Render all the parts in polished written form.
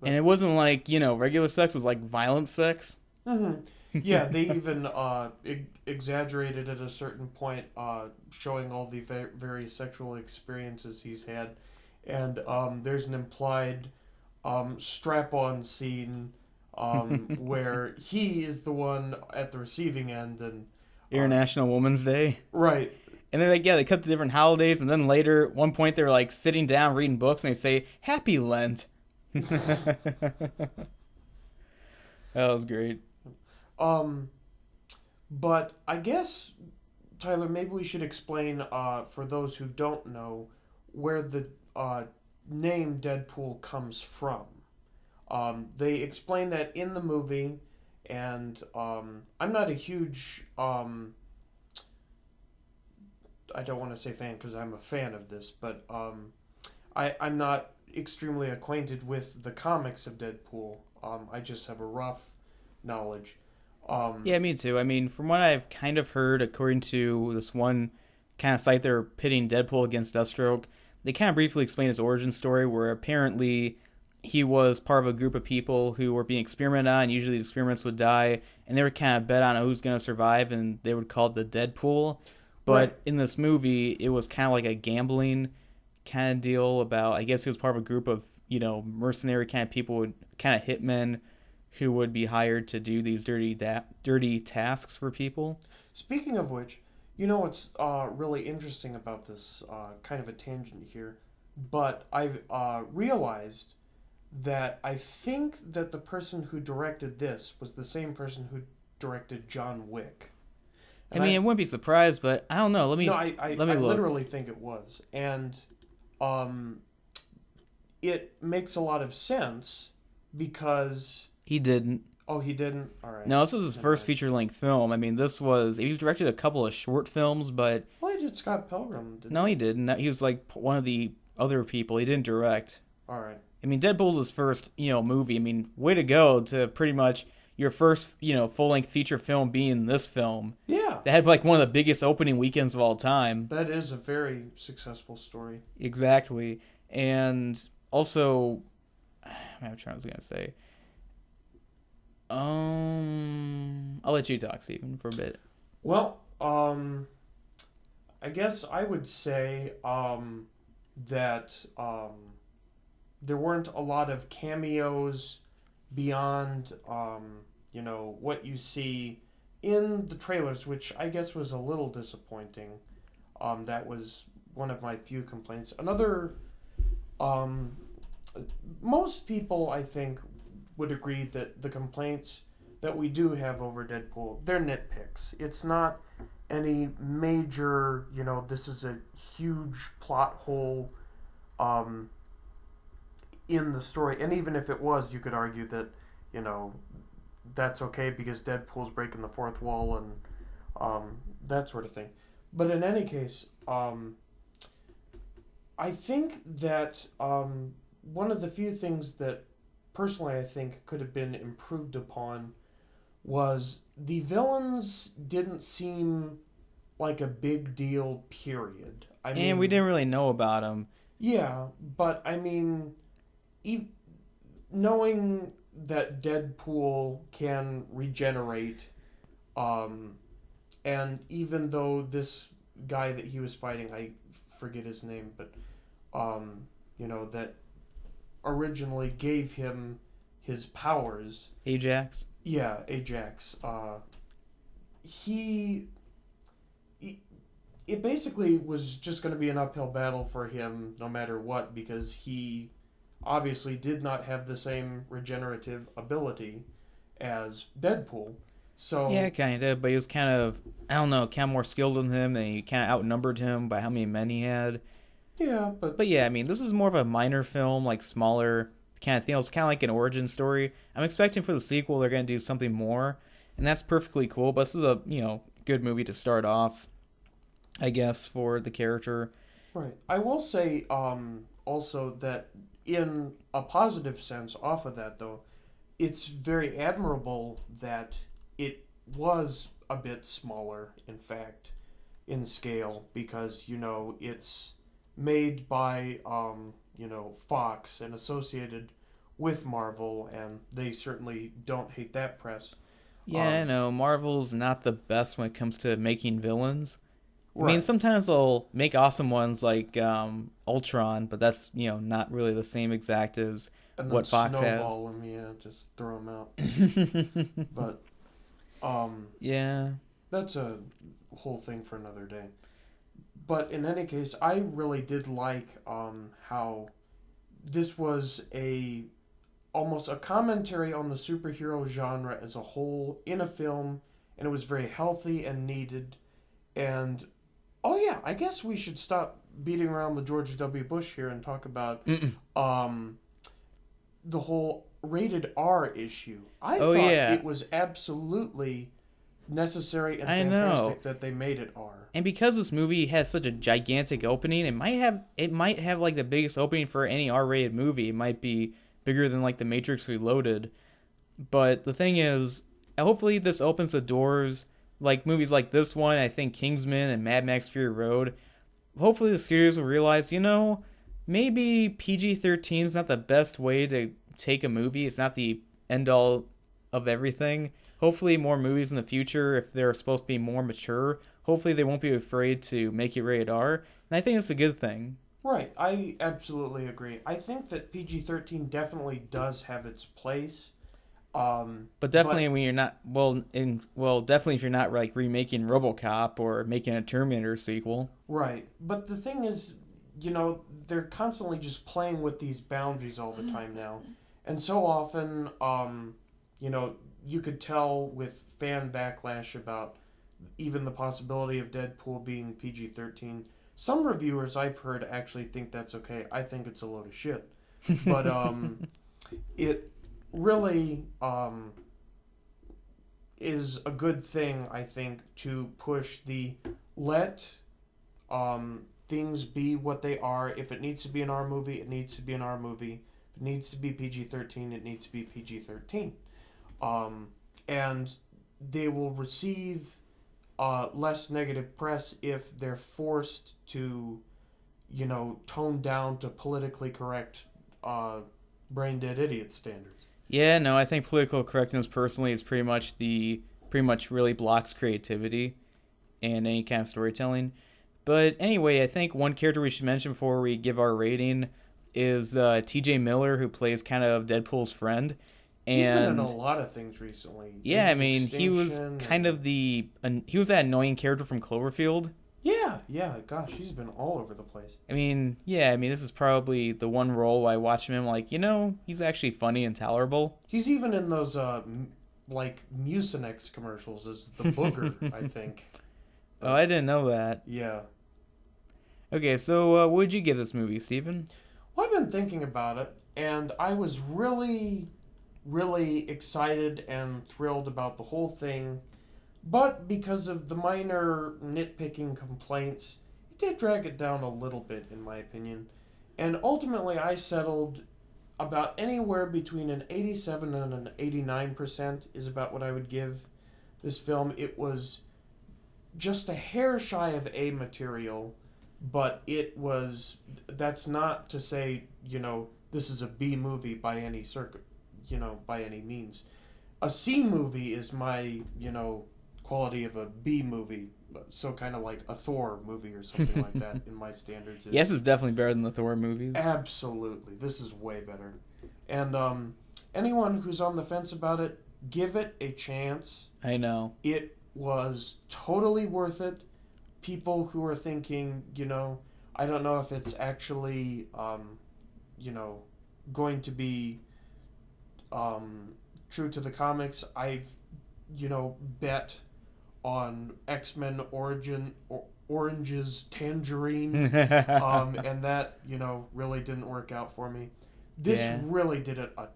And But it wasn't like, regular sex, it was like violent sex. hmm yeah, they even exaggerated at a certain point, showing all the various sexual experiences he's had, and there's an implied strap-on scene where he is the one at the receiving end, and uh, International Women's Day. right, And then, they cut the different holidays. And then later, at one point, they're like sitting down reading books and they say, Happy Lent. That was great. um, but I guess Tyler, maybe we should explain for those who don't know where the name Deadpool comes from. They explain that in the movie, and I'm not a huge I don't want to say fan because I'm a fan of this, but I'm not extremely acquainted with the comics of Deadpool. I just have a rough knowledge. Um, Yeah, me too. I mean, from what I've kind of heard, according to this one kind of site, they're pitting Deadpool against Deathstroke. They kind of briefly explain his origin story, where apparently he was part of a group of people who were being experimented on. Usually, the experiments would die, and they would kind of bet on who's going to survive, and they would call it the Deadpool. right. But in this movie, it was kind of like a gambling kind of deal about. I guess he was part of a group of mercenary kind of people, kind of hitmen who would be hired to do these dirty tasks for people. Speaking of which, what's really interesting about this kind of a tangent here, but I've realized that I think that the person who directed this was the same person who directed John Wick. I And mean, I I wouldn't be surprised, but I don't know. Let no, me let me I look. literally think it was. And um, it makes a lot of sense because He didn't. oh, he didn't. All right. No, this was his Never first mind. feature length film. I mean, he's directed a couple of short films, but Well, he did Scott Pilgrim, didn't no, he? he didn't. He was like one of the other people. He didn't direct. All right. I mean, Deadpool's his first, movie. I mean, way to go to pretty much your first, full length feature film being this film. Yeah, That had like one of the biggest opening weekends of all time. that is a very successful story. Exactly. And also, I'm trying. I was gonna say. I'll let you talk, Stephen, for a bit. Well, I guess I would say that there weren't a lot of cameos beyond what you see in the trailers, which I guess was a little disappointing. That was one of my few complaints. Another, um, most people I think would agree that the complaints that we do have over Deadpool, they're nitpicks. It's not any major, this is a huge plot hole um, in the story. And even if it was, you could argue that, you know, that's okay because Deadpool's breaking the fourth wall and that sort of thing. But in any case, I think that one of the few things that personally I think could have been improved upon was the villains didn't seem like a big deal, period. I And we mean, didn't really know about him. yeah, but I mean, ev- knowing that Deadpool can regenerate, um, and even though this guy that he was fighting, I forget his name, but that originally gave him his powers. Ajax. Yeah, Ajax. He, he it basically was just going to be an uphill battle for him no matter what because he obviously did not have the same regenerative ability as Deadpool. Yeah, So, kind of, but he was kind of, I don't know, kind of more skilled than him, and he kind of outnumbered him by how many men he had. yeah, but But yeah, I mean, this is more of a minor film, like smaller kind of thing. It's kind of like an origin story. I'm expecting for the sequel they're going to do something more, and that's perfectly cool. But this is a, good movie to start off, I guess, for the character. right. I will say also that in a positive sense off of that though, it's very admirable that it was a bit smaller in fact in scale because it's made by Fox and associated with Marvel, and they certainly don't hate that press. Yeah, I Um, know Marvel's not the best when it comes to making villains. I mean, right. sometimes they'll make awesome ones like Ultron, but that's not really the same exact as And then what Fox has. snowball them, yeah, just throw them out. But Yeah. that's a whole thing for another day. But in any case, I really did like how this was a almost a commentary on the superhero genre as a whole in a film, and it was very healthy and needed. And oh yeah, I guess we should stop beating around the George W. Bush here and talk about Mm-mm. um, the whole rated R issue. I Oh thought yeah, it was absolutely necessary and I know. fantastic that they made it R. And because this movie has such a gigantic opening, it might have like the biggest opening for any R-rated movie. It might be bigger than like The Matrix Reloaded. But the thing is, hopefully this opens the doors like movies like this one, I think Kingsman and Mad Max Fury Road. Hopefully the studios will realize, maybe PG-13 is not the best way to take a movie. It's not the end all of everything. Hopefully more movies in the future, if they're supposed to be more mature, hopefully they won't be afraid to make it rated R. And I think it's a good thing. Right, I absolutely agree. I think that PG 13 definitely does have its place. But But definitely when you're not definitely if you're not like remaking RoboCop or making a Terminator sequel. right. But the thing is, they're constantly just playing with these boundaries all the time now. And so often, you know, you could tell with fan backlash about even the possibility of Deadpool being PG 13. Some reviewers I've heard actually think that's okay. I think it's a load of shit. But it really is a good thing, I think, to push the let things be what they are. If it needs to be an R movie, it needs to be an R movie. If it needs to be PG 13, it needs to be PG 13. And they will receive less negative press if they're forced to, tone down to politically correct brain dead idiot standards. Yeah, no, I think political correctness personally is pretty much really blocks creativity and any kind of storytelling. But anyway, I think one character we should mention before we give our rating is T.J. Miller, who plays kind of Deadpool's friend. He's been in a And lot of things recently. yeah, I mean, he was Extinction kind and of he was that annoying character from Cloverfield. yeah. Gosh, he's been all over the place. I mean, yeah, I mean, this is probably the one role I watch him. I'm like, he's actually funny and tolerable. He's even in those like Mucinex commercials as the booger, I think. Oh, I didn't know that. Yeah. Okay, so what would you give this movie, Steven? Well, I've been thinking about it, and I was really, really excited and thrilled about the whole thing. But because of the minor nitpicking complaints, it did drag it down a little bit, in my opinion. And ultimately, I settled about anywhere between an 87 and an 89% is about what I would give this film. It was just a hair shy of A material, but that's not to say, this is a B movie by any by any means. A C movie is my, quality of a B movie. So kind of like a Thor movie or something like that in my standards. Yes, it's definitely better than the Thor movies. Absolutely. This is way better. And anyone who's on the fence about it, give it a chance. I know. It was totally worth it. People who are thinking, I don't know if it's actually, going to be true to the comics. I've, bet on X-Men Orange's Tangerine, and that, really didn't work out for me. This Yeah. really did it a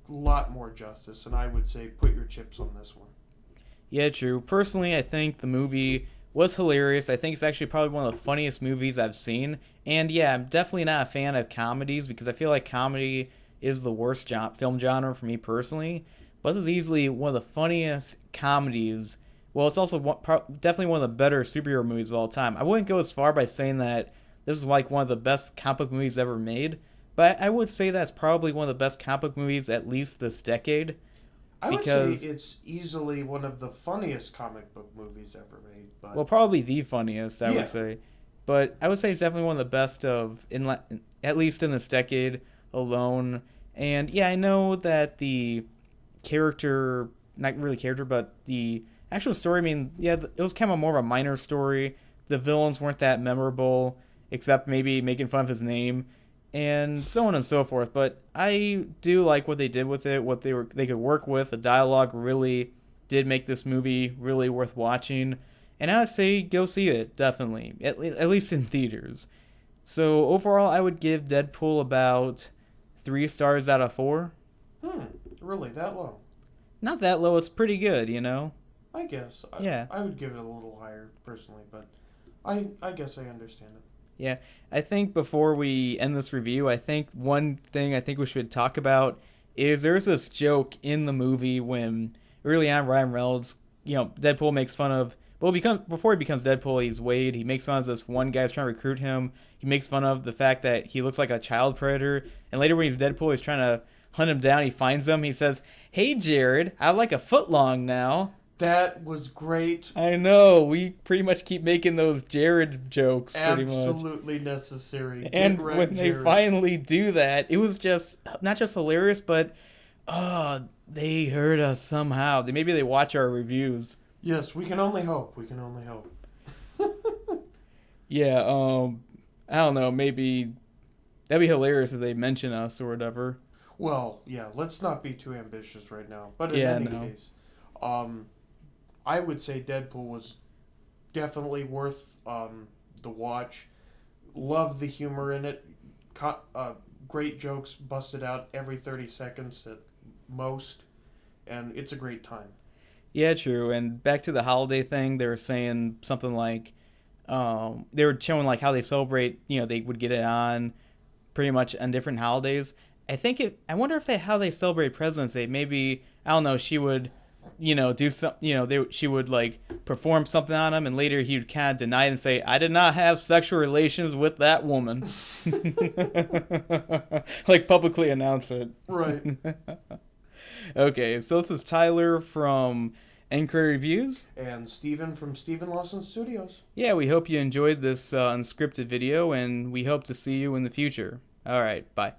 lot more justice, and I would say put your chips on this one. Yeah, true. Personally, I think the movie was hilarious. I think it's actually probably one of the funniest movies I've seen. And yeah, I'm definitely not a fan of comedies because I feel like comedy is the worst film genre for me personally. But this is easily one of the funniest comedies. Well, it's also definitely one of the better superhero movies of all time. I wouldn't go as far by saying that this is like one of the best comic book movies ever made, But I would say that's probably one of the best comic book movies, at least this decade, I would say because it's easily one of the funniest comic book movies ever made. well, But probably the funniest, I yeah, would say. But I would say it's definitely one of the best at least in this decade alone. And yeah, I know that the character, not really character, but the actual story. I mean, yeah, it was kind of more of a minor story. The villains weren't that memorable, except maybe making fun of his name, and so on and so forth. But I do like what they did with it, what they could work with. The dialogue really did make this movie really worth watching, and I would say go see it definitely, at least in theaters. So overall, I would give Deadpool about 3 stars out of 4. hmm, really that low? Not that low. It's pretty good, you know. I guess Yeah. I would give it a little higher personally, but I guess I understand it. Yeah, I think before we end this review, I think one thing I think we should talk about is there's this joke in the movie when early on Ryan Reynolds, Deadpool makes fun of. Well, before he becomes Deadpool, he's Wade. He makes fun of this one guy who's trying to recruit him. He makes fun of the fact that he looks like a child predator. And later when he's Deadpool, he's trying to hunt him down. He finds him. He says, "Hey, Jared, I like a foot long now." That was great. I know. We pretty much keep making those Jared jokes pretty much. Absolutely necessary. And Get right, when they Jared. finally do that, it was just not just hilarious, but they heard us somehow. Maybe they watch our reviews. Yes, we can only hope. We can only hope. Yeah, I don't know, maybe that'd be hilarious if they mention us or whatever. Well, yeah, let's not be too ambitious right now. But in Yeah, any no. case, I would say Deadpool was definitely worth the watch. Love the humor in it. Great jokes busted out every 30 seconds at most, and it's a great time. Yeah, true. And back to the holiday thing, they were saying something like, they were showing like how they celebrate. They would get it on pretty much on different holidays. I wonder if how they celebrate President's Day. Maybe I don't know. She would, do some. She would like perform something on him, and later he would kind of deny it and say, "I did not have sexual relations with that woman," like publicly announce it. Right. Okay, so this is Tyler from Anchor Reviews. And Steven from Steven Lawson Studios. Yeah, we hope you enjoyed this unscripted video, and we hope to see you in the future. All right, bye.